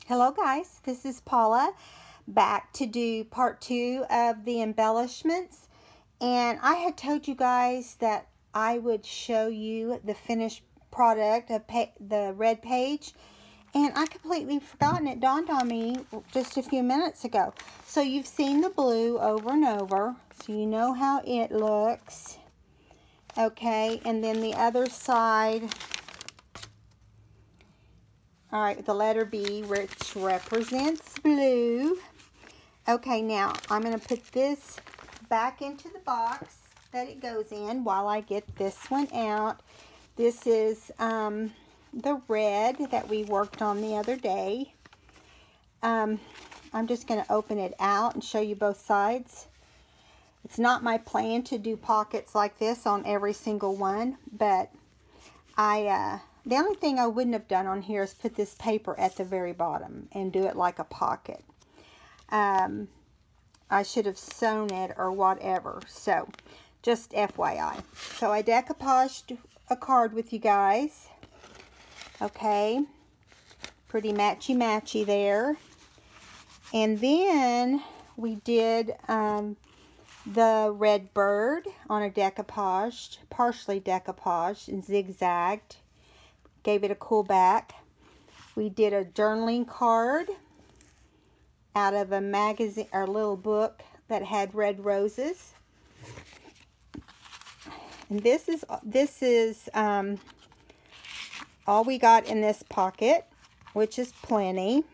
Hello guys, this is Paula back to do part 2 of the embellishments, and I had told you guys that I would show you the finished product of the red page, and I completely forgotten. It dawned on me just a few minutes ago. So you've seen the blue over and over, so you know how it looks. Okay, and then the other side, all right, the letter B, which represents blue. Okay, now I'm going to put this back into the box that it goes in while I get this one out. This is the red that we worked on the other day. I'm just going to open it out and show you both sides. It's not my plan to do pockets like this on every single one, but the only thing I wouldn't have done on here is put this paper at the very bottom and do it like a pocket. I should have sewn it or whatever. So, just FYI. So, I decoupaged a card with you guys. Okay. Pretty matchy-matchy there. And then we did the red bird on a decoupaged, partially decoupaged and zigzagged. Gave it a cool back. We did a journaling card out of a magazine or little book that had red roses. And this is all we got in this pocket, which is plenty.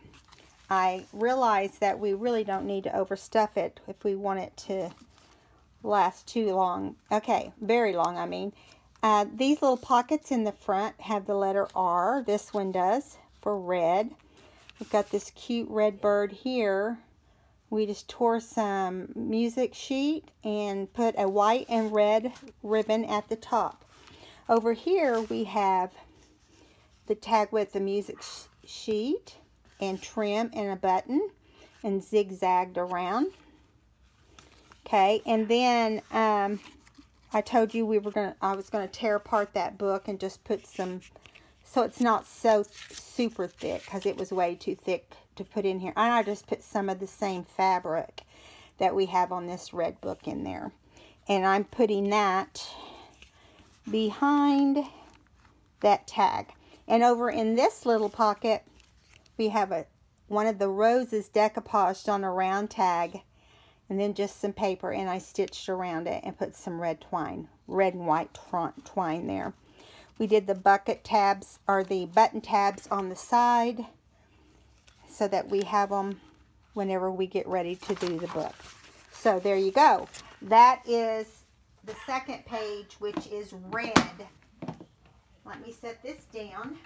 I realized that we really don't need to overstuff it if we want it to last too long. Okay, very long, I mean. These little pockets in the front have the letter R. This one does, for red. We've got this cute red bird here. We just tore some music sheet and put a white and red ribbon at the top. Over here we have the tag with the music sheet and trim and a button and zigzagged around. Okay, and then I told you I was gonna tear apart that book and just put some, so it's not so super thick, because it was way too thick to put in here. And I just put some of the same fabric that we have on this red book in there. And I'm putting that behind that tag. And over in this little pocket, we have one of the roses decoupaged on a round tag. And then just some paper, and I stitched around it and put some red twine, red and white twine there. We did the bucket tabs, or the button tabs on the side, so that we have them whenever we get ready to do the book. So there you go. That is the second page, which is red. Let me set this down.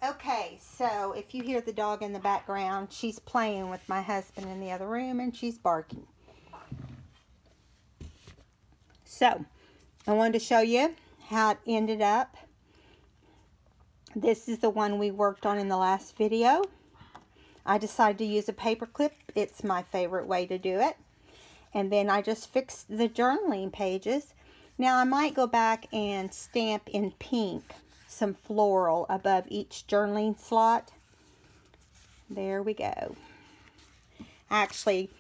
Okay, so if you hear the dog in the background, she's playing with my husband in the other room, and she's barking. So, I wanted to show you how it ended up. This is the one we worked on in the last video. I decided to use a paper clip. It's my favorite way to do it. And then I just fixed the journaling pages. Now, I might go back and stamp in pink some floral above each journaling slot. There we go. Actually,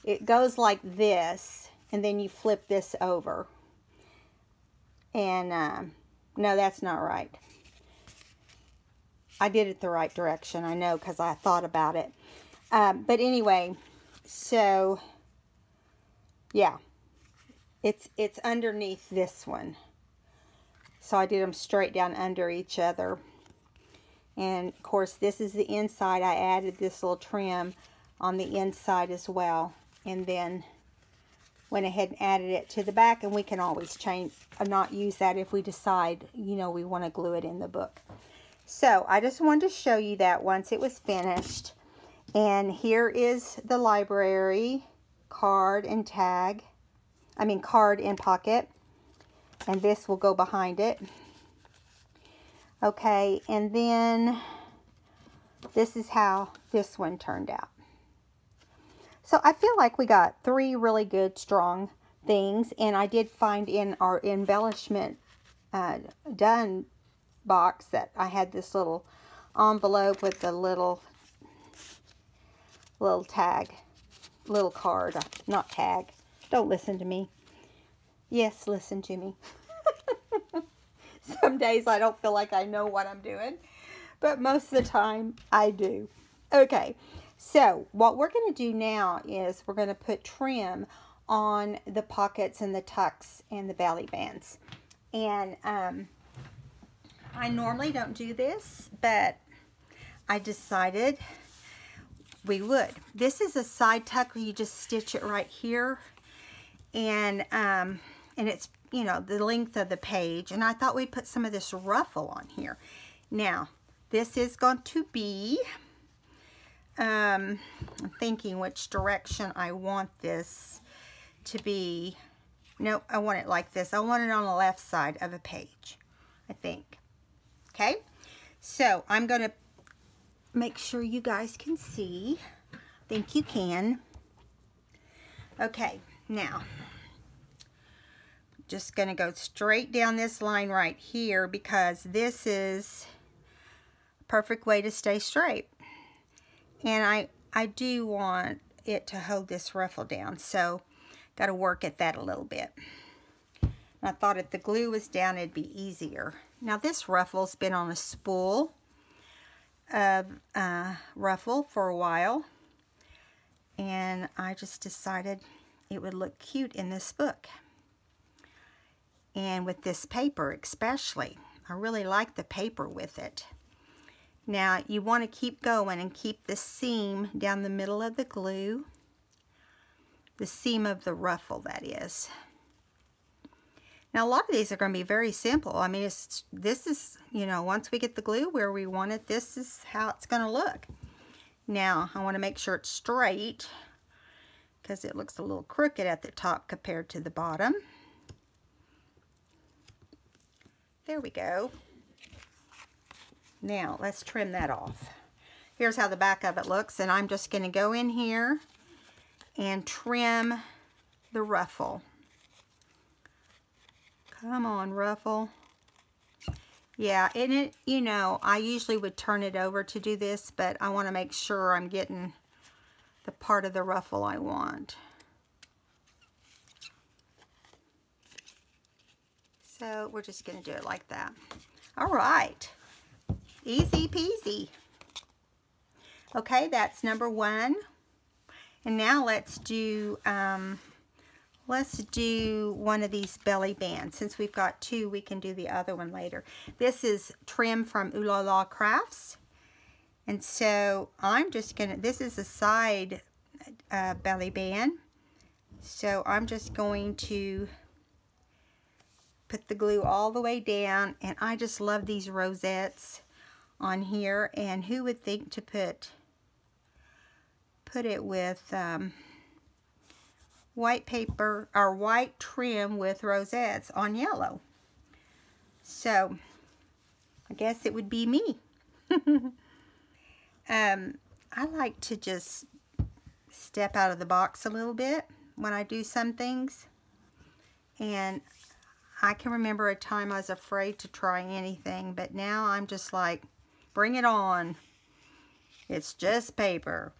it goes like this, and then you flip this over. And no, that's not right. I did it the right direction, I know, because I thought about it. But anyway, so yeah, it's underneath this one. So I did them straight down under each other. And of course, this is the inside. I added this little trim on the inside as well. And then went ahead and added it to the back. And we can always change, not use that if we decide, you know, we want to glue it in the book. So I just wanted to show you that once it was finished. And here is the library card and tag. I mean card and pocket. And this will go behind it. Okay, and then this is how this one turned out. So I feel like we got 3 really good, strong things. And I did find in our embellishment done box that I had this little envelope with a little tag, little card, not tag. Don't listen to me. Yes, listen to me. Some days I don't feel like I know what I'm doing, but most of the time I do. Okay, so what we're going to do now is we're going to put trim on the pockets and the tucks and the belly bands. And I normally don't do this, but I decided we would. This is a side tuck where you just stitch it right here, and it's, you know, the length of the page, and I thought we'd put some of this ruffle on here. Now this is going to be I'm thinking which direction I want this to be. No, I want it like this. I want it on the left side of a page, I think. Okay, so I'm going to make sure you guys can see. I think you can. Okay, now just going to go straight down this line right here, because this is a perfect way to stay straight. And I do want it to hold this ruffle down, so got to work at that a little bit. And I thought if the glue was down, it'd be easier. Now this ruffle's been on a spool of ruffle for a while, and I just decided it would look cute in this book. And with this paper especially. I really like the paper with it. Now you want to keep going and keep the seam down the middle of the glue. The seam of the ruffle, that is. Now a lot of these are going to be very simple. I mean, this is, you know, once we get the glue where we want it, this is how it's going to look. Now I want to make sure it's straight, because it looks a little crooked at the top compared to the bottom. There we go. Now let's trim that off. Here's how the back of it looks, and I'm just going to go in here and trim the ruffle. Come on, ruffle. Yeah, and it, you know, I usually would turn it over to do this, but I want to make sure I'm getting the part of the ruffle I want. So we're just going to do it like that. All right. Easy peasy. Okay, that's number one. And now let's do one of these belly bands. Since we've got two, we can do the other one later. This is trim from Ooh La La Crafts. And so I'm just going to, this is a side belly band. So I'm just going to put the glue all the way down, and I just love these rosettes on here. And who would think to put it with white paper or white trim with rosettes on yellow? So I guess it would be me. I like to just step out of the box a little bit when I do some things, and I can remember a time I was afraid to try anything, but now I'm just like, bring it on. It's just paper.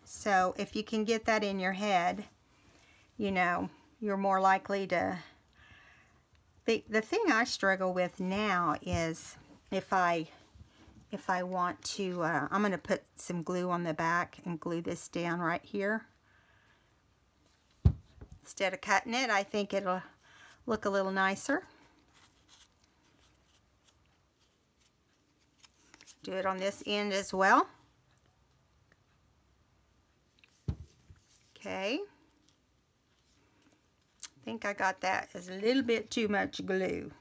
So if you can get that in your head, you know, you're more likely to... The thing I struggle with now is if I want to, I'm going to put some glue on the back and glue this down right here. Instead of cutting it, I think it'll look a little nicer. Do it on this end as well. Okay. I think I got that as a little bit too much glue.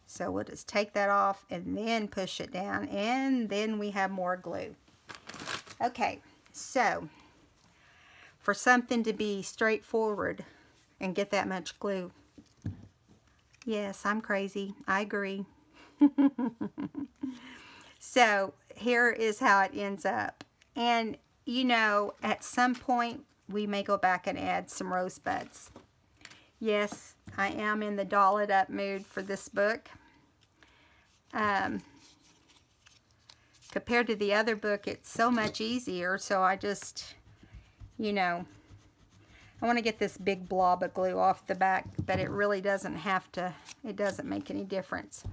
So we'll just take that off and then push it down, and then we have more glue. Okay, so for something to be straightforward and get that much glue. Yes, I'm crazy. I agree. So here is how it ends up. And you know, at some point we may go back and add some rosebuds. Yes, I am in the doll it up mood for this book. Compared to the other book, it's so much easier. So I just, you know, I want to get this big blob of glue off the back, but it really doesn't have to, it doesn't make any difference.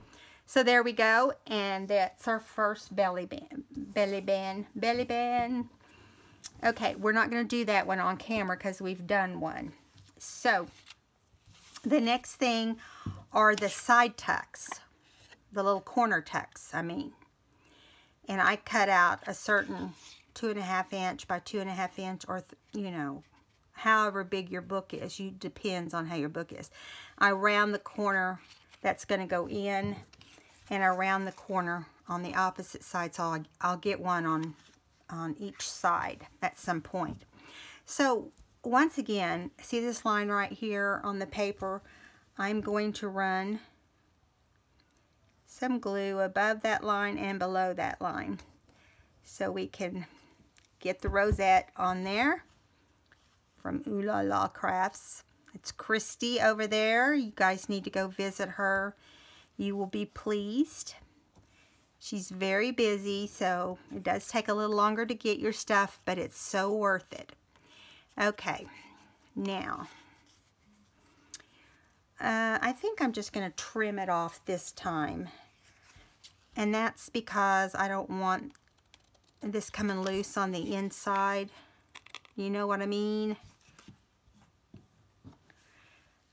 So there we go, and that's our first belly band. Okay, we're not going to do that one on camera because we've done one. So the next thing are the side tucks, the little corner tucks, I mean. And I cut out a certain 2.5 inch by 2.5 inch, or you know, however big your book is. You depends on how your book is. I round the corner that's going to go in, and around the corner on the opposite side. So I'll get one on each side at some point. So once again, see this line right here on the paper? I'm going to run some glue above that line and below that line so we can get the rosette on there from Ooh La La Crafts. It's Christy over there. You guys need to go visit her. You will be pleased. She's very busy, so it does take a little longer to get your stuff, but it's so worth it. Okay, now I think I'm just going to trim it off this time, and that's because I don't want this coming loose on the inside. You know what I mean?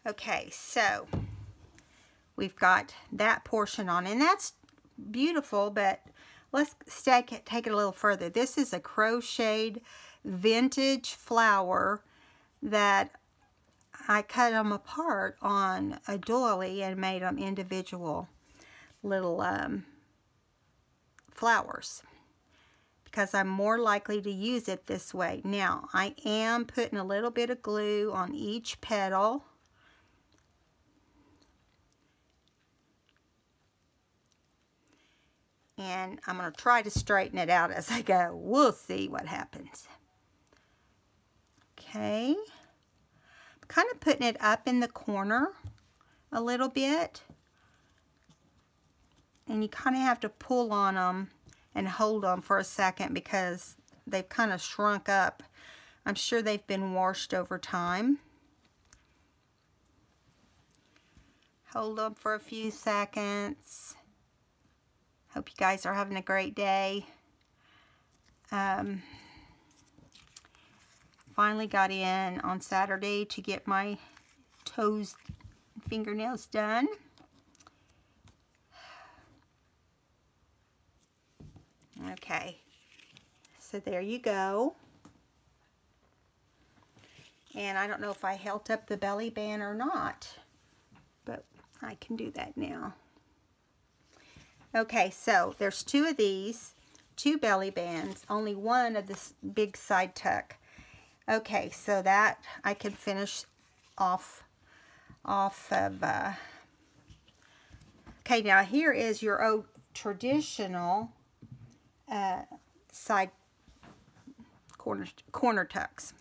Okay, so we've got that portion on, and that's beautiful, but let's take it a little further. This is a crocheted vintage flower that I cut them apart on a doily and made them individual little flowers because I'm more likely to use it this way. Now, I am putting a little bit of glue on each petal. And I'm going to try to straighten it out as I go. We'll see what happens. Okay. I'm kind of putting it up in the corner a little bit. And you kind of have to pull on them and hold them for a second because they've kind of shrunk up. I'm sure they've been washed over time. Hold them for a few seconds. Hope you guys are having a great day. Finally got in on Saturday to get my toes, fingernails done. Okay, so there you go. And I don't know if I held up the belly band or not, but I can do that now. Okay, so there's two of these, two belly bands, only one of this big side tuck. Okay, so that I can finish off of, okay, now here is your old traditional side corner tucks.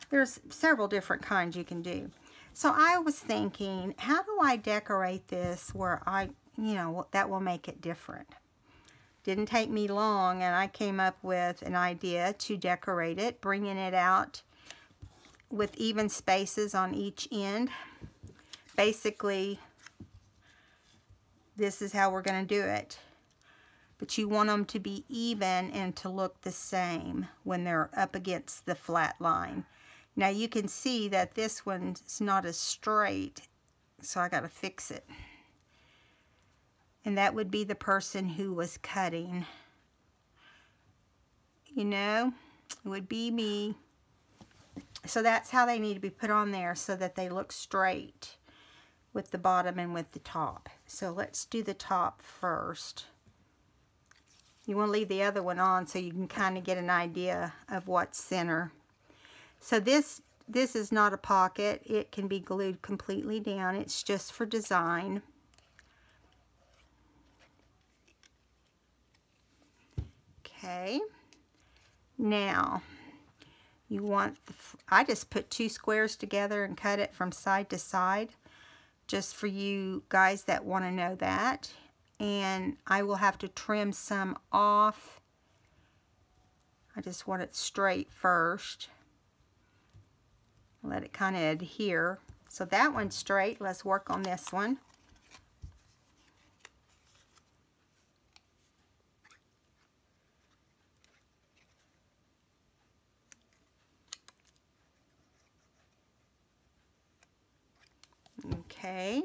There's several different kinds you can do. So I was thinking, how do I decorate this where you know, that will make it different. Didn't take me long, and I came up with an idea to decorate it, bringing it out with even spaces on each end. Basically, this is how we're going to do it. But you want them to be even and to look the same when they're up against the flat line. Now you can see that this one's not as straight, so I got to fix it. And that would be the person who was cutting. You know, it would be me. So that's how they need to be put on there so that they look straight with the bottom and with the top. So let's do the top first. You want to leave the other one on so you can kind of get an idea of what's center. So this is not a pocket. It can be glued completely down. It's just for design. Okay, now you want, I just put two squares together and cut it from side to side, just for you guys that want to know that. and I will have to trim some off. I just want it straight first. Let it kind of adhere. So that one's straight. Let's work on this one. Okay.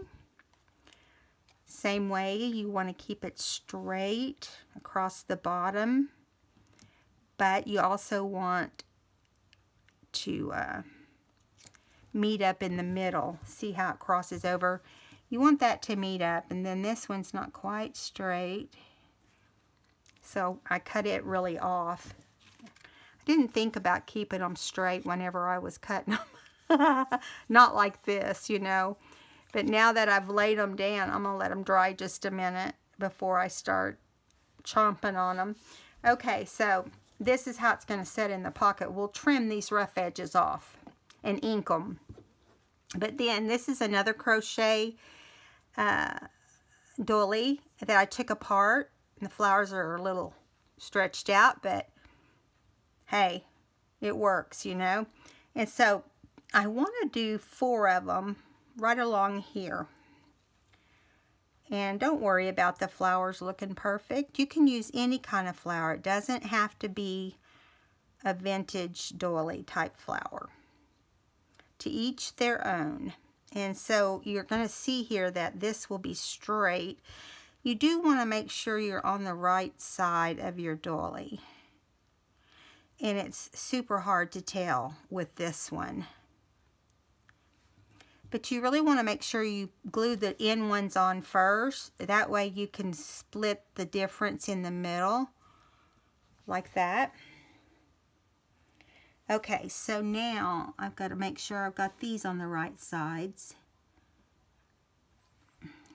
Same way, you want to keep it straight across the bottom, but you also want to meet up in the middle. See how it crosses over? You want that to meet up, and then this one's not quite straight, so I cut it really off. I didn't think about keeping them straight whenever I was cutting them. Not like this, you know. But now that I've laid them down, I'm going to let them dry just a minute before I start chomping on them. Okay, so this is how it's going to sit in the pocket. We'll trim these rough edges off and ink them. But then this is another crochet doily that I took apart. And the flowers are a little stretched out, but hey, it works, you know. And so I want to do 4 of them right along here. And don't worry about the flowers looking perfect. You can use any kind of flower. It doesn't have to be a vintage doily type flower. To each their own. And so you're going to see here that this will be straight. You do want to make sure you're on the right side of your doily. And it's super hard to tell with this one. But you really want to make sure you glue the end ones on first. That way you can split the difference in the middle. Like that. Okay, so now I've got to make sure I've got these on the right sides.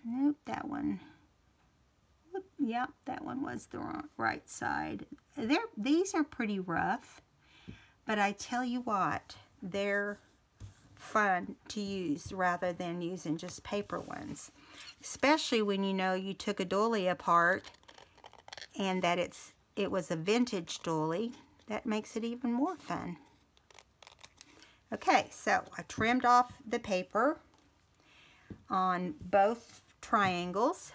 Nope, that one. Yep, that one was the right side. These are pretty rough. But I tell you what, they're fun to use rather than using just paper ones, especially when you know you took a doily apart and that it was a vintage doily. That makes it even more fun. Okay, so I trimmed off the paper on both triangles.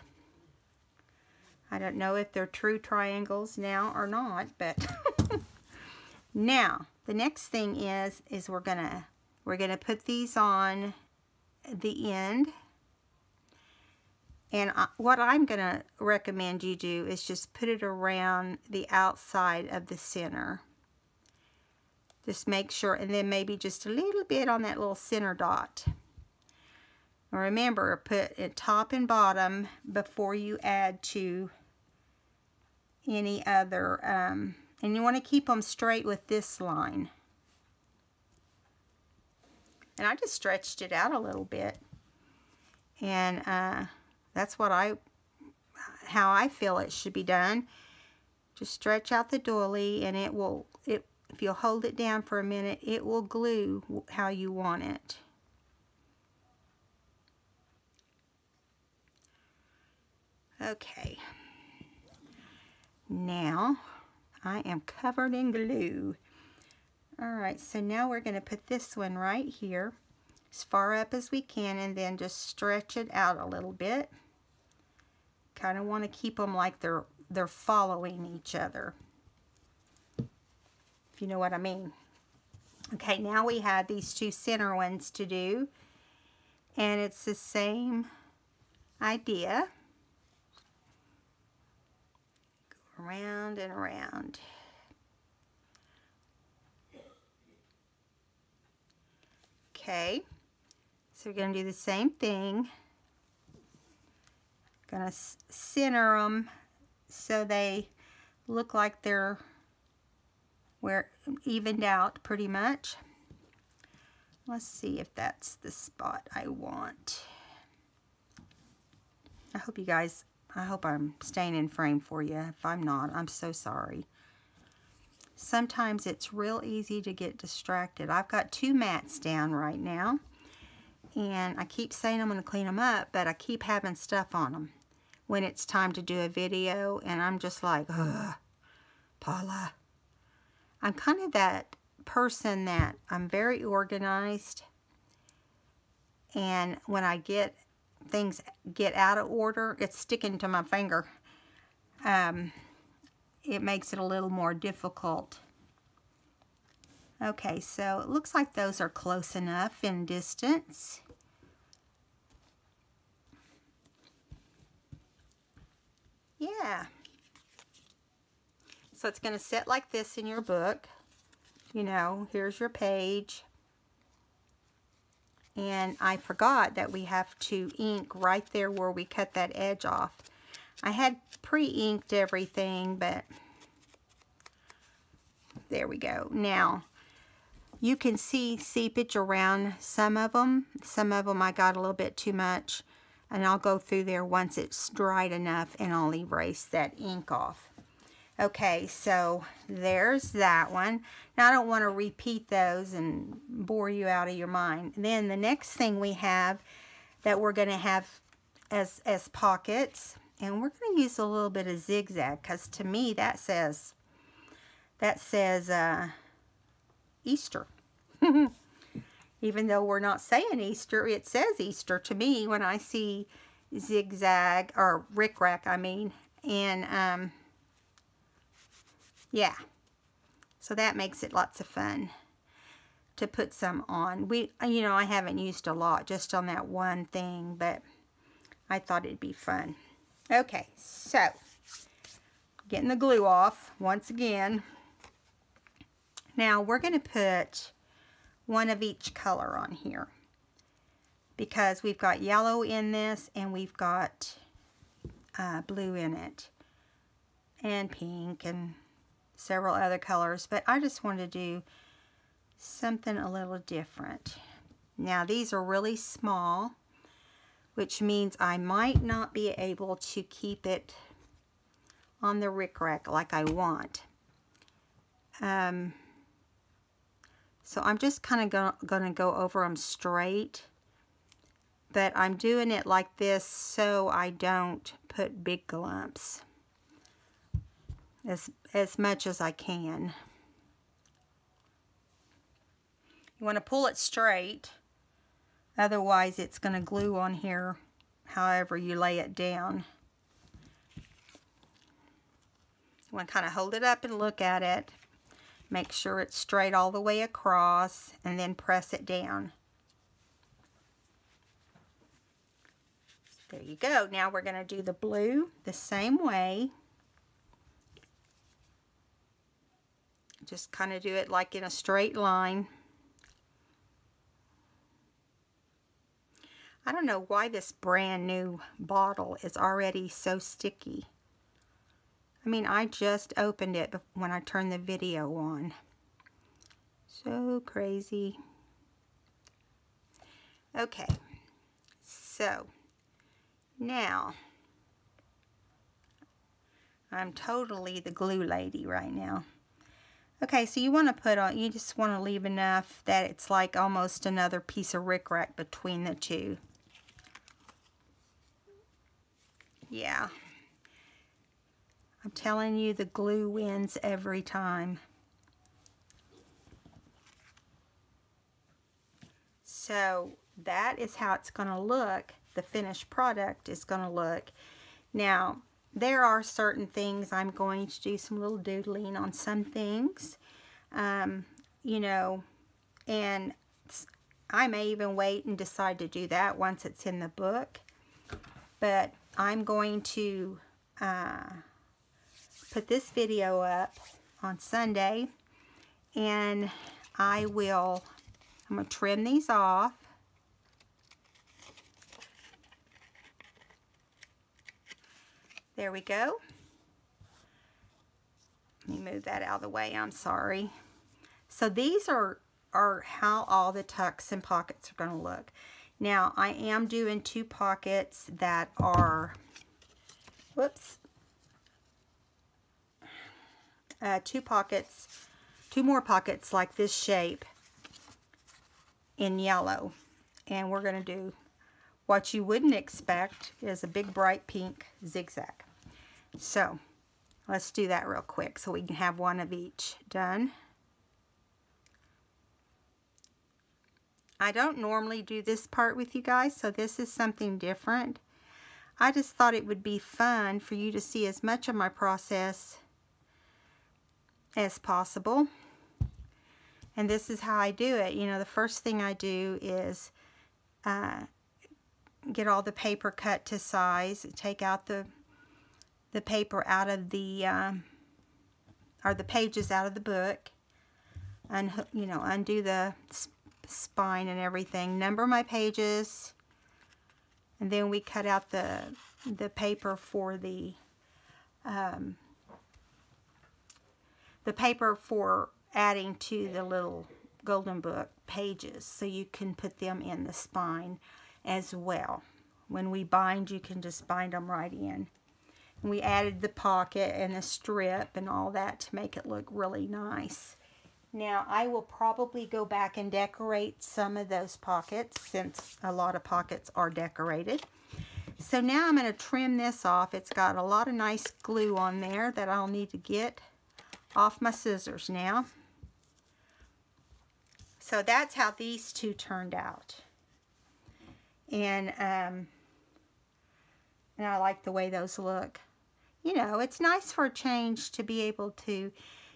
I don't know if they're true triangles now or not, but now the next thing is we're gonna put these on the end. And what I'm going to recommend you do is just put it around the outside of the center. Just make sure, and then maybe just a little bit on that little center dot. Remember, put it top and bottom before you add to any other, and you want to keep them straight with this line. And I just stretched it out a little bit. And that's how I feel it should be done. Just stretch out the doily, and if you'll hold it down for a minute, it will glue how you want it. Okay. Now, I am covered in glue. Alright, so now we're going to put this one right here, as far up as we can, and then just stretch it out a little bit. Kind of want to keep them like they're following each other, if you know what I mean. Okay, now we have these 2 center ones to do, and it's the same idea. Go around and around. Okay, so we're going to do the same thing. Going to center them so they look like they're evened out pretty much. Let's see if that's the spot I want. I hope I'm staying in frame for you. If I'm not, I'm so sorry. Sometimes it's real easy to get distracted. I've got 2 mats down right now, and I keep saying I'm going to clean them up, but I keep having stuff on them. when it's time to do a video, and I'm just like, ugh, Paula. I'm kind of that person that I'm very organized, and when I get things get out of order, it's sticking to my finger. It makes it a little more difficult. Okay, so it looks like those are close enough in distance. Yeah. So it's going to sit like this in your book. You know, here's your page. And I forgot that we have to ink right there where we cut that edge off. I had pre-inked everything, but there we go. Now, you can see seepage around some of them. Some of them I got a little bit too much. And I'll go through there once it's dried enough, and I'll erase that ink off. Okay, so there's that one. Now, I don't want to repeat those and bore you out of your mind. Then the next thing we have that we're going to have as pockets, and we're going to use a little bit of zigzag, because to me that says Easter. Even though we're not saying Easter, it says Easter to me when I see zigzag, or rickrack, I mean. And yeah, so that makes it lots of fun to put some on. You know, I haven't used a lot, just on that one thing, but I thought it'd be fun. Okay, so getting the glue off once again. Now we're going to put one of each color on here, because we've got yellow in this, and we've got blue in it, and pink, and several other colors, but I just wanted to do something a little different. Now these are really small, which means I might not be able to keep it on the rickrack like I want. So I'm just kind of going to go over them straight, but I'm doing it like this so I don't put big glumps. As much as I can. You want to pull it straight, otherwise it's going to glue on here however you lay it down. You want to kind of hold it up and look at it, make sure it's straight all the way across, and then press it down. There you go. Now we're going to do the blue the same way. Just kind of do it like in a straight line. I don't know why this brand new bottle is already so sticky. I mean, I just opened it when I turned the video on. So crazy. Okay, so now I'm totally the glue lady right now. Okay, so you want to put on, you just want to leave enough that it's like almost another piece of rickrack between the two. Yeah. I'm telling you, the glue wins every time. So that is how it's going to look. The finished product is going to look. Now, there are certain things I'm going to do some little doodling on some things, you know, and I may even wait and decide to do that once it's in the book. But I'm going to put this video up on Sunday, and I'm going to trim these off. There we go. Let me move that out of the way, I'm sorry. So these are how all the tucks and pockets are going to look. Now I am doing two pockets that are, whoops, two more pockets like this shape in yellow. And we're going to do what you wouldn't expect is a big bright pink zigzag. So let's do that real quick so we can have one of each done. I don't normally do this part with you guys, so this is something different. I just thought it would be fun for you to see as much of my process as possible. And this is how I do it. You know, the first thing I do is get all the paper cut to size, take out the paper out of the, or the pages out of the book, and, you know, undo the spine and everything, number my pages, and then we cut out the paper for the paper for adding to the little golden book pages, so you can put them in the spine as well. When we bind, you can just bind them right in. And we added the pocket and the strip and all that to make it look really nice. Now, I will probably go back and decorate some of those pockets, since a lot of pockets are decorated. So now I'm going to trim this off. It's got a lot of nice glue on there that I'll need to get off my scissors now. So that's how these two turned out. And I like the way those look. You know, it's nice for a change to be able to,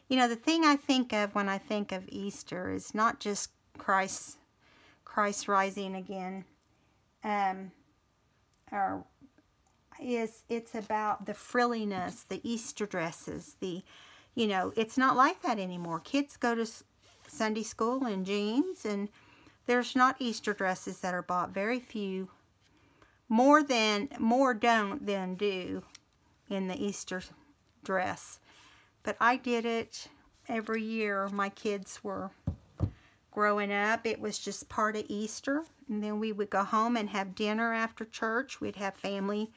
you know, the thing I think of when I think of Easter is not just Christ rising again. It's about the frilliness, the Easter dresses, you know, it's not like that anymore. Kids go to Sunday school in jeans, and there's not Easter dresses that are bought. Very few. More don't than do in the Easter dress. But I did it every year my kids were growing up. It was just part of Easter. And then we would go home and have dinner after church. We'd have family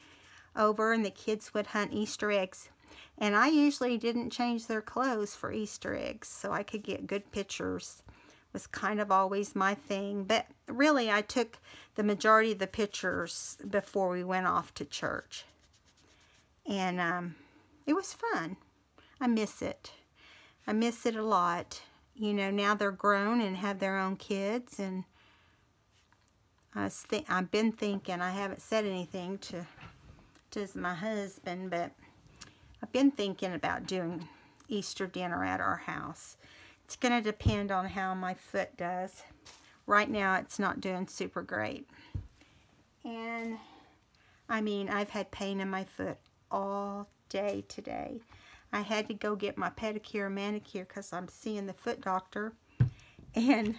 over, and the kids would hunt Easter eggs. And I usually didn't change their clothes for Easter eggs, so I could get good pictures. It was kind of always my thing. But really, I took the majority of the pictures before we went off to church. And it was fun. I miss it. I miss it a lot. You know, now they're grown and have their own kids, and I've been thinking, I haven't said anything to my husband, but I've been thinking about doing Easter dinner at our house. It's going to depend on how my foot does. Right now, it's not doing super great. And, I mean, I've had pain in my foot all day today. I had to go get my pedicure and manicure because I'm seeing the foot doctor. And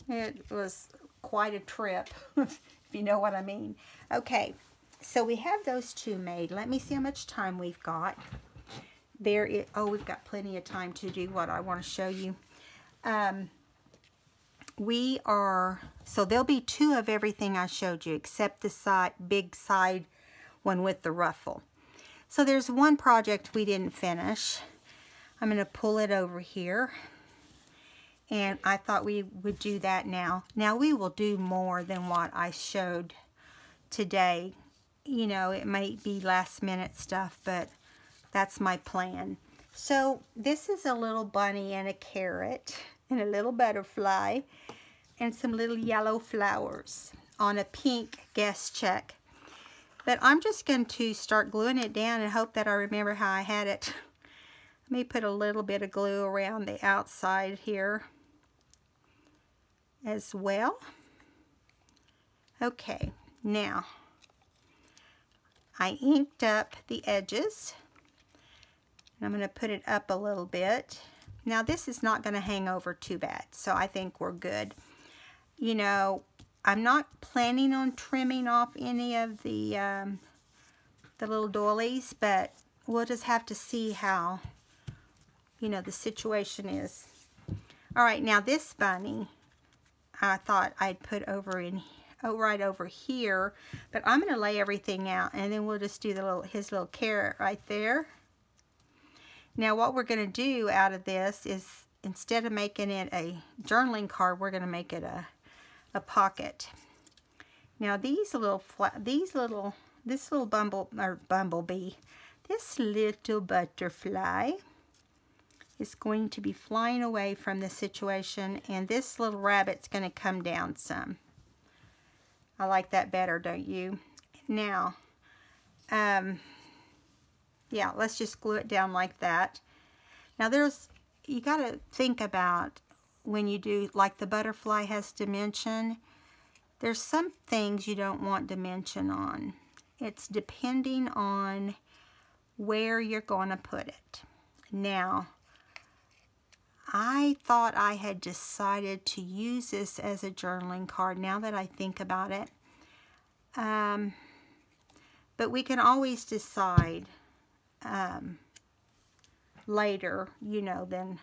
it was quite a trip, if you know what I mean. Okay, so we have those two made. Let me see how much time we've got. Oh, we've got plenty of time to do what I want to show you. So there'll be two of everything I showed you, except the big side one with the ruffle. So there's one project we didn't finish. I'm going to pull it over here. And I thought we would do that now. Now we will do more than what I showed today. You know, it might be last minute stuff, but that's my plan. So this is a little bunny and a carrot and a little butterfly and some little yellow flowers on a pink guest check. But I'm just going to start gluing it down and hope that I remember how I had it. Let me put a little bit of glue around the outside here as well. Okay, now I inked up the edges. And I'm going to put it up a little bit. Now this is not going to hang over too bad, so I think we're good. You know, I'm not planning on trimming off any of the little doilies, but we'll just have to see how, you know, the situation is. All right, now this bunny, I thought I'd put over in, right over here, but I'm going to lay everything out, and then we'll just do his little carrot right there. Now what we're going to do out of this is, instead of making it a journaling card, we're going to make it a pocket. Now this little bumblebee, this little butterfly is going to be flying away from the situation, and this little rabbit's going to come down some. I like that better, don't you? Now, yeah, let's just glue it down like that. Now you got to think about when you do, like the butterfly has dimension, there's some things you don't want dimension on. It's depending on where you're going to put it. Now, I thought I had decided to use this as a journaling card now that I think about it. But we can always decide later, you know, then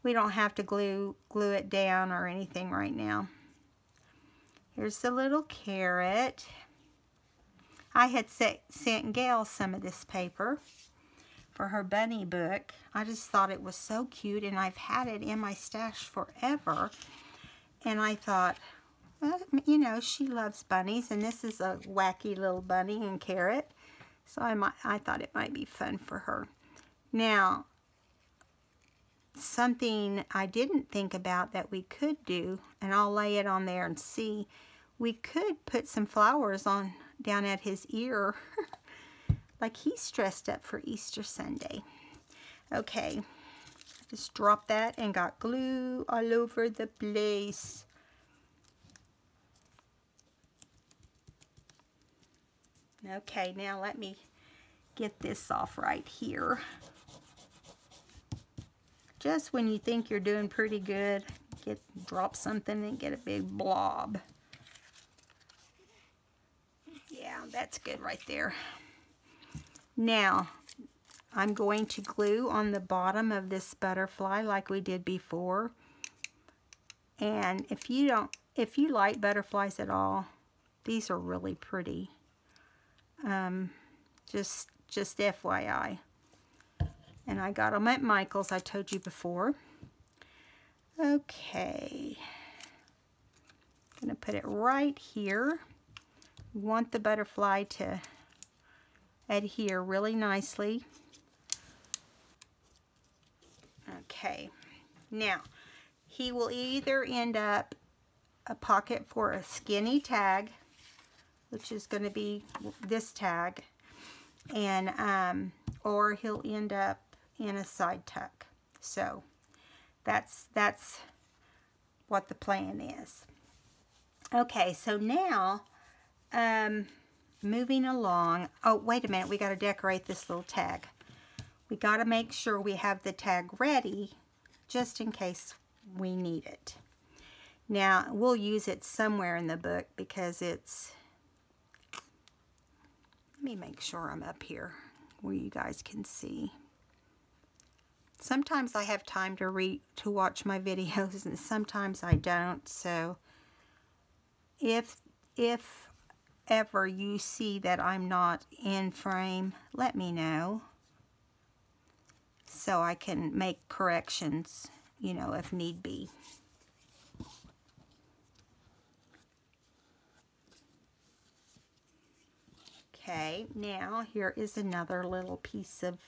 we don't have to glue it down or anything right now. Here's the little carrot. I had sent Gail some of this paper for her bunny book. I just thought it was so cute, and I've had it in my stash forever. And I thought, well, you know, she loves bunnies, and this is a wacky little bunny and carrot. So I thought it might be fun for her. Now, something I didn't think about that we could do, and I'll lay it on there and see, we could put some flowers on down at his ear like he's dressed up for Easter Sunday. Okay, just dropped that and got glue all over the place. Okay, now let me get this off right here. Just when you think you're doing pretty good, drop something and get a big blob. Yeah, that's good right there. Now, I'm going to glue on the bottom of this butterfly like we did before. And if you like butterflies at all, these are really pretty. Just FYI. And I got them at Michael's, I told you before. Okay. Gonna put it right here. We want the butterfly to adhere really nicely. Okay. Now, he will either end up a pocket for a skinny tag, which is going to be this tag, and or he'll end up in a side tuck. So that's what the plan is. Okay, so now moving along. Oh, wait a minute, we got to decorate this little tag. We got to make sure we have the tag ready just in case we need it. Now, we'll use it somewhere in the book because it's, let me make sure I'm up here where you guys can see. Sometimes I have time to watch my videos, and sometimes I don't. So if ever you see that I'm not in frame, let me know so I can make corrections, you know, if need be. Okay, now here is another little piece of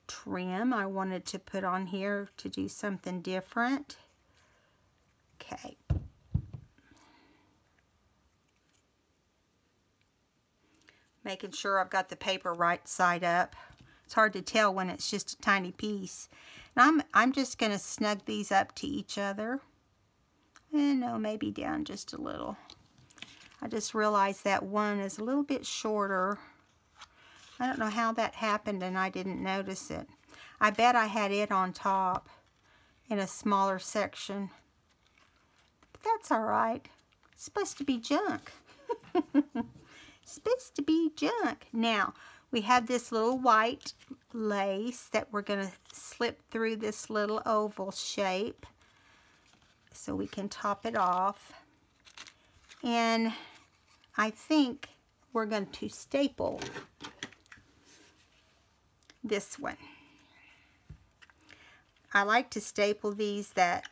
trim I wanted to put on here to do something different. Okay. Making sure I've got the paper right side up. It's hard to tell when it's just a tiny piece. And I'm just going to snug these up to each other. And no, maybe down just a little. I just realized that one is a little bit shorter. I don't know how that happened and I didn't notice it. I bet I had it on top in a smaller section. But that's all right. It's supposed to be junk. It's supposed to be junk. Now, we have this little white lace that we're going to slip through this little oval shape so we can top it off. And I think we're going to staple this one. I like to staple these that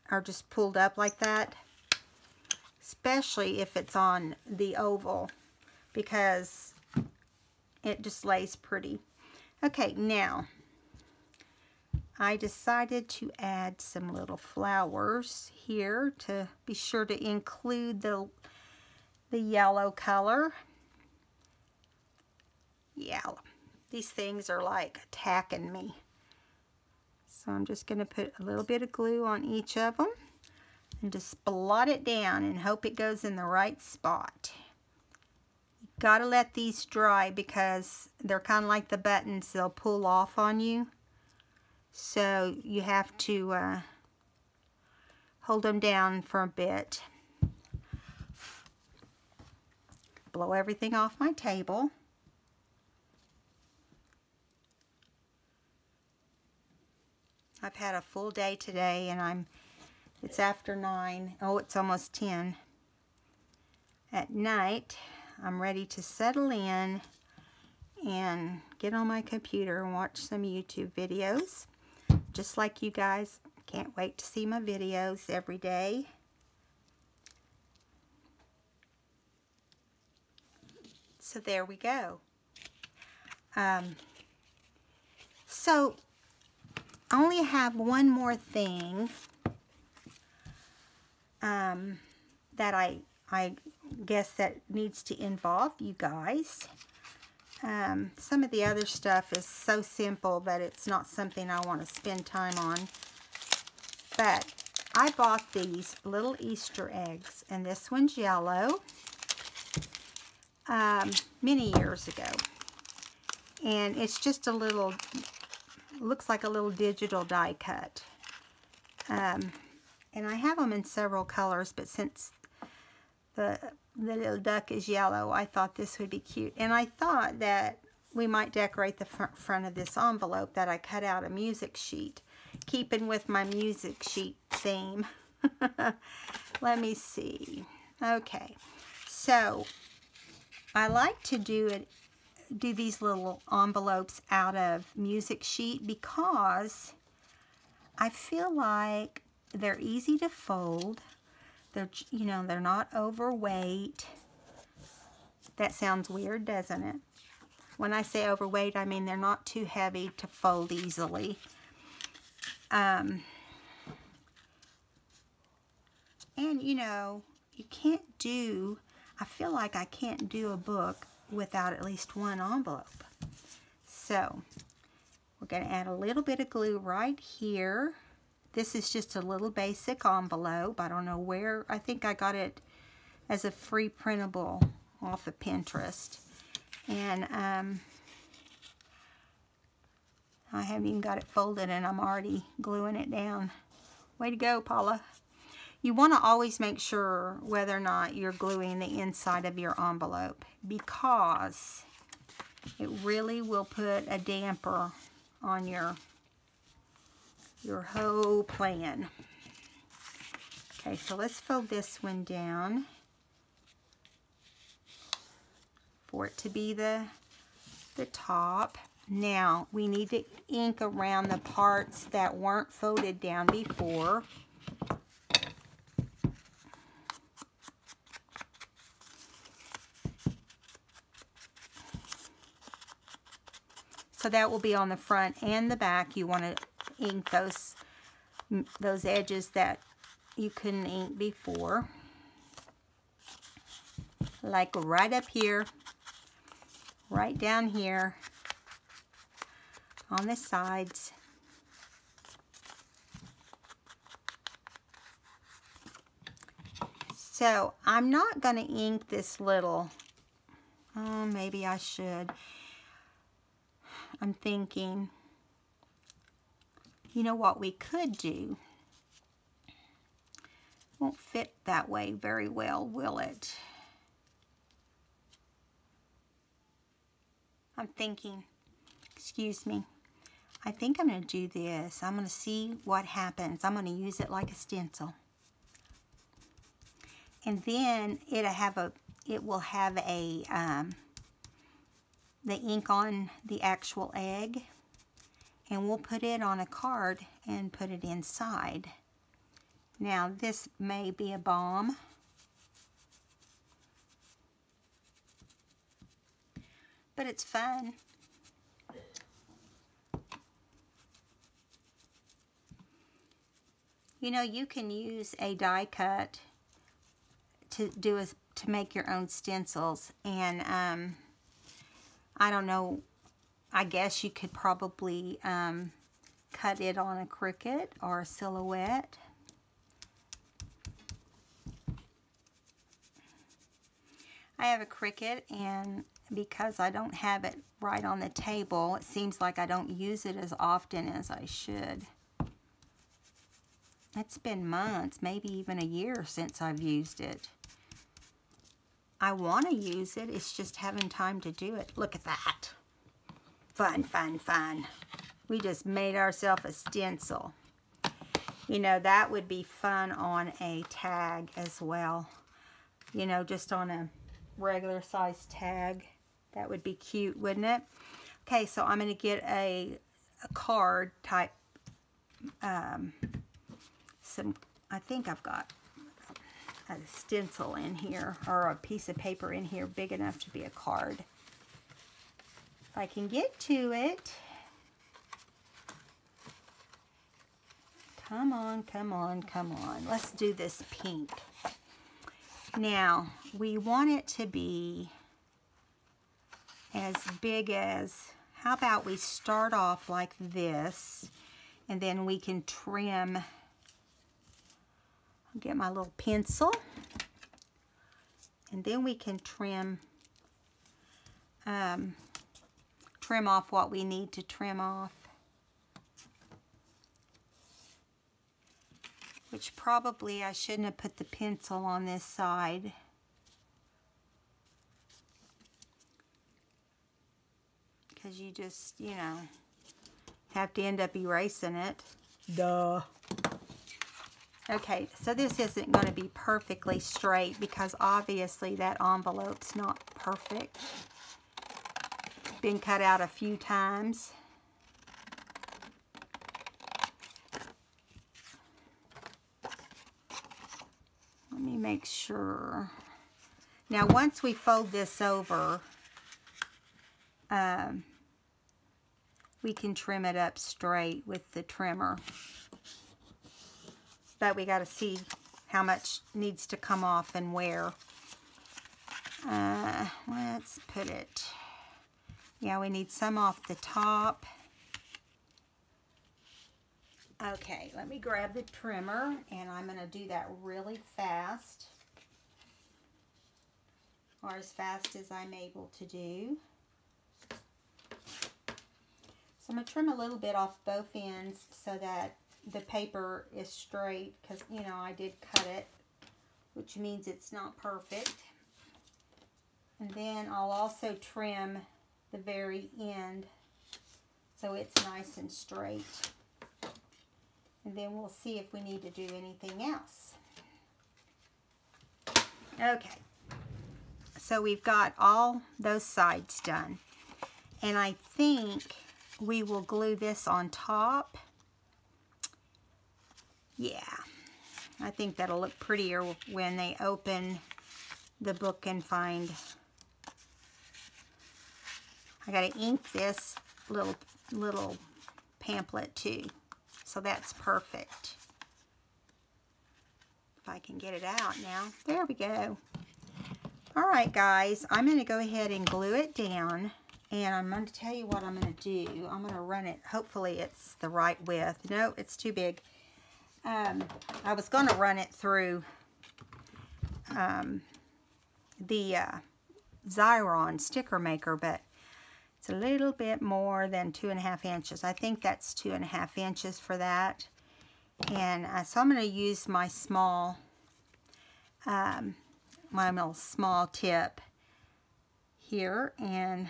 are just pulled up like that. especially if it's on the oval, because it just lays pretty. Okay, now I decided to add some little flowers here to be sure to include the yellow color. Yeah, these things are like attacking me. So I'm just going to put a little bit of glue on each of them and just blot it down and hope it goes in the right spot. You've got to let these dry because they're kind of like the buttons, they'll pull off on you. So you have to hold them down for a bit. Blow everything off my table. I've had a full day today and it's after 9. Oh, it's almost 10. At night, I'm ready to settle in and get on my computer and watch some YouTube videos. Just like you guys, can't wait to see my videos every day. So there we go. So I only have one more thing that I guess that needs to involve you guys. Some of the other stuff is so simple that it's not something I want to spend time on. But I bought these little Easter eggs, and this one's yellow, many years ago. And it's just a little, looks like a little digital die cut. And I have them in several colors, but since the little duck is yellow, I thought this would be cute. And I thought that we might decorate the front of this envelope that I cut out a music sheet, keeping with my music sheet theme. Let me see. Okay, so I like to do these little envelopes out of music sheet because I feel like they're easy to fold. They're, you know, they're not overweight. That sounds weird, doesn't it? When I say overweight, I mean they're not too heavy to fold easily. And, you know, you can't do, I feel like I can't do a book without at least one envelope. So, we're going to add a little bit of glue right here. This is just a little basic envelope. I don't know where. I think I got it as a free printable off of Pinterest. And I haven't even got it folded and I'm already gluing it down. Way to go, Paula. You want to always make sure whether or not you're gluing the inside of your envelope, because it really will put a damper on your whole plan. Okay, so let's fold this one down for it to be the top. Now, we need to ink around the parts that weren't folded down before. So that will be on the front and the back. You want to ink those edges that you couldn't ink before. Like right up here, right down here, on the sides. So I'm not going to ink this little, oh, maybe I should. I'm thinking, you know what we could do? Won't fit that way very well, will it? I'm thinking, excuse me, I think I'm going to do this. I'm going to see what happens. I'm going to use it like a stencil. And then it will have a the ink on the actual egg, and we'll put it on a card and put it inside. Now this may be a bomb, but it's fun. You know, you can use a die cut to make your own stencils, and I don't know, I guess you could probably cut it on a Cricut or a Silhouette. I have a Cricut, and because I don't have it right on the table, it seems like I don't use it as often as I should. It's been months, maybe even a year since I've used it. I want to use it, it's just having time to do it. Look at that. Fun, fun, fun. We just made ourselves a stencil. You know, that would be fun on a tag as well. You know, just on a regular size tag. That would be cute, wouldn't it? Okay, so I'm going to get a card type, I think I've got a stencil in here, or a piece of paper in here big enough to be a card. If I can get to it. Come on, come on, come on. Let's do this pink. Now, we want it to be as big as, how about we start off like this, and then we can trim. I'll get my little pencil, and then we can trim off what we need to trim off. Which probably I shouldn't have put the pencil on this side. Because you just, you know, have to end up erasing it. Duh. Okay, so this isn't going to be perfectly straight because obviously that envelope's not perfect. Been cut out a few times. Let me make sure. Now once we fold this over, we can trim it up straight with the trimmer. But we got to see how much needs to come off and where. Let's put it. Yeah, we need some off the top. Okay, let me grab the trimmer, and I'm going to do that really fast. Or as fast as I'm able to do. So I'm going to trim a little bit off both ends so that the paper is straight, because, you know, I did cut it, which means it's not perfect. And then I'll also trim the very end so it's nice and straight. And then we'll see if we need to do anything else. Okay, so we've got all those sides done. And I think we will glue this on top. Yeah, I think that'll look prettier when they open the book and find. I gotta ink this little pamphlet too, so that's perfect. If I can get it out now. There we go. All right, guys, I'm gonna go ahead and glue it down, and I'm going to tell you what I'm going to do. I'm going to run it. Hopefully it's the right width. No, it's too big. I was going to run it through the Xyron sticker maker, but it's a little bit more than 2.5 inches. I think that's 2.5 inches for that. And so I'm going to use my small, my little small tip here, and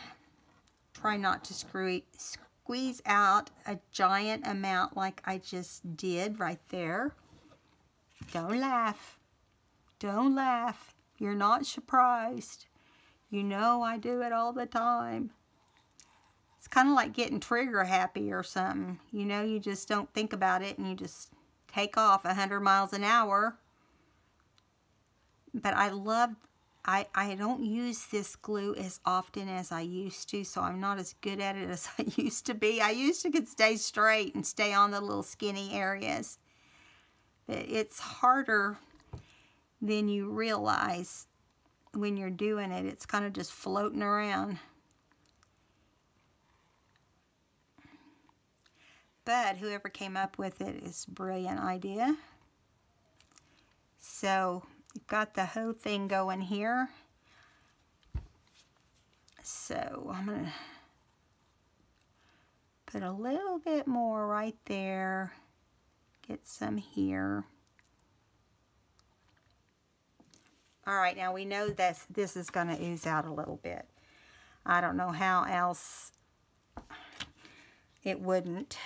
try not to squeeze out a giant amount like I just did right there. Don't laugh. Don't laugh. You're not surprised. You know I do it all the time. It's kind of like getting trigger happy or something. You know, you just don't think about it and you just take off 100 miles an hour. But I love I don't use this glue as often as I used to, so I'm not as good at it as I used to be. I used to could stay straight and stay on the little skinny areas. But it's harder than you realize when you're doing it. It's kind of just floating around. But whoever came up with it is a brilliant idea. So you've got the whole thing going here. So I'm going to put a little bit more right there. Get some here. All right, now we know that this is going to ooze out a little bit. I don't know how else it wouldn't.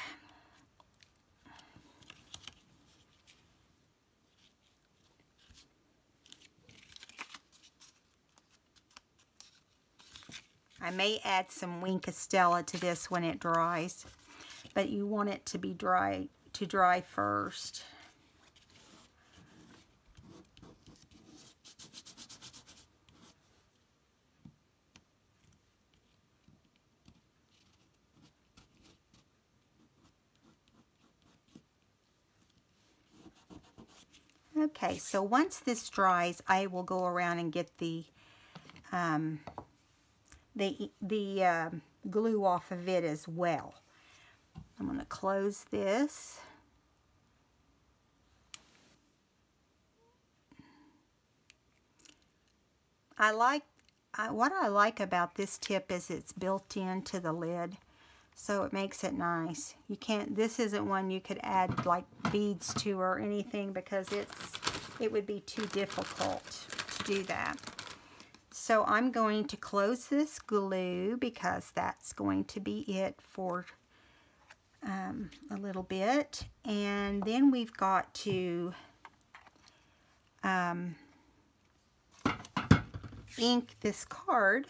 I may add some Wink Castella to this when it dries, but you want it to be dry first. Okay, so once this dries, I will go around and get the glue off of it as well. I'm going to close this. What I like about this tip is it's built into the lid, so it makes it nice. You can't, this isn't one you could add like beads to or anything, because it would be too difficult to do that. So I'm going to close this glue because that's going to be it for a little bit. And then we've got to ink this card.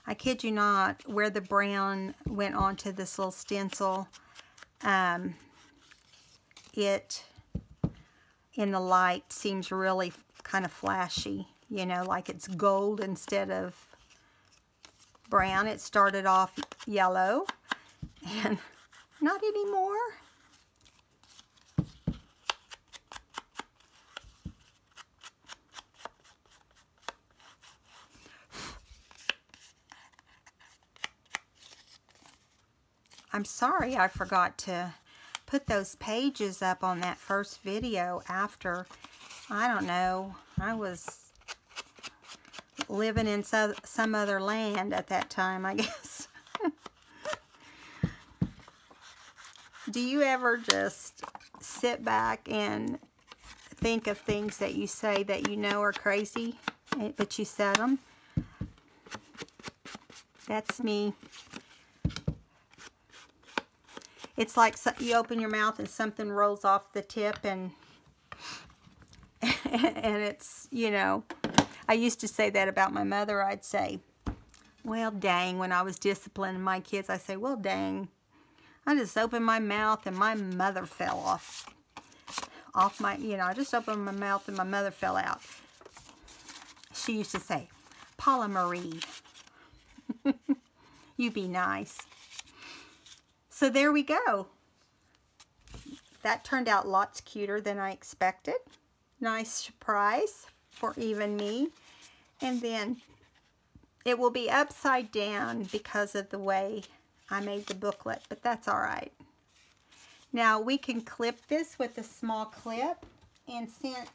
I kid you not, where the brown went onto this little stencil, it in the light seems really kind of flashy, you know, like it's gold instead of brown. It started off yellow and not anymore. I'm sorry I forgot to put those pages up on that first video after, I don't know, I was living in some other land at that time, I guess. Do you ever just sit back and think of things that you say that you know are crazy, but you said them? That's me. It's like you open your mouth and something rolls off the tip, and it's, you know, I used to say that about my mother. I'd say, well, dang, when I was disciplining my kids, I say, well, dang, I just opened my mouth and my mother fell off my, you know, I just opened my mouth and my mother fell out. She used to say, Paula Marie, you be nice. So there we go. That turned out lots cuter than I expected. Nice surprise for even me. And then it will be upside down because of the way I made the booklet, but that's all right. Now we can clip this with a small clip, and since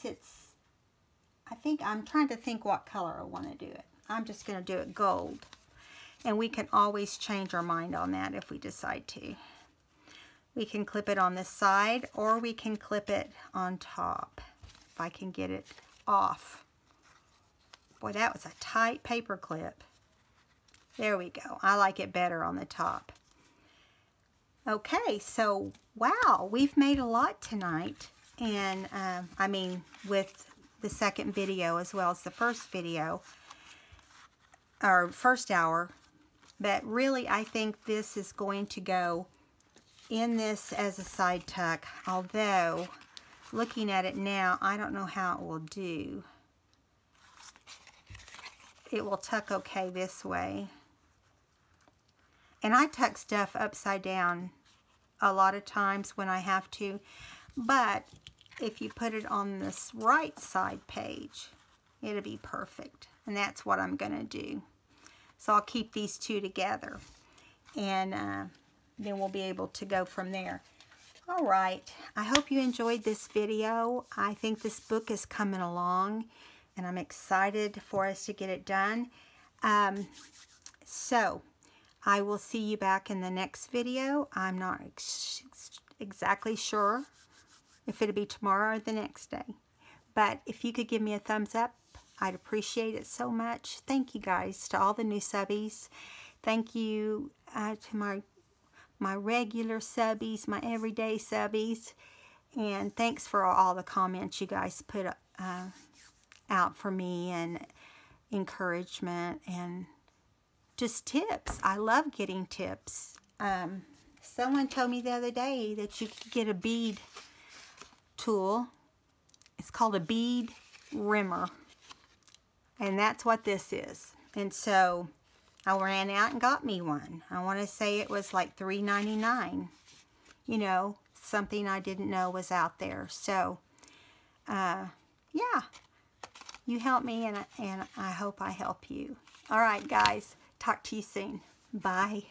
it's, I think, I'm trying to think what color I want to do it. I'm just going to do it gold. And we can always change our mind on that if we decide to. We can clip it on this side, or we can clip it on top, if I can get it off. Boy, that was a tight paper clip. There we go. I like it better on the top. Okay, so wow, we've made a lot tonight. And I mean, with the second video as well as the first video, or first hour. But really, I think this is going to go in this as a side tuck, although looking at it now, I don't know how it will do. It will tuck okay this way. And I tuck stuff upside down a lot of times when I have to, but if you put it on this right side page, it'll be perfect. And that's what I'm gonna do. So I'll keep these two together, and then we'll be able to go from there. All right, I hope you enjoyed this video. I think this book is coming along, and I'm excited for us to get it done. So I will see you back in the next video. I'm not exactly sure if it'll be tomorrow or the next day. But if you could give me a thumbs up, I'd appreciate it so much. Thank you guys, to all the new subbies. Thank you to my regular subbies, my everyday subbies. And thanks for all the comments you guys put out for me, and encouragement and just tips. I love getting tips. Someone told me the other day that you could get a bead tool. It's called a bead rimmer. And that's what this is. And so I ran out and got me one. I want to say it was like $3.99. You know, something I didn't know was out there. So, yeah. You help me, and I hope I help you. All right, guys. Talk to you soon. Bye.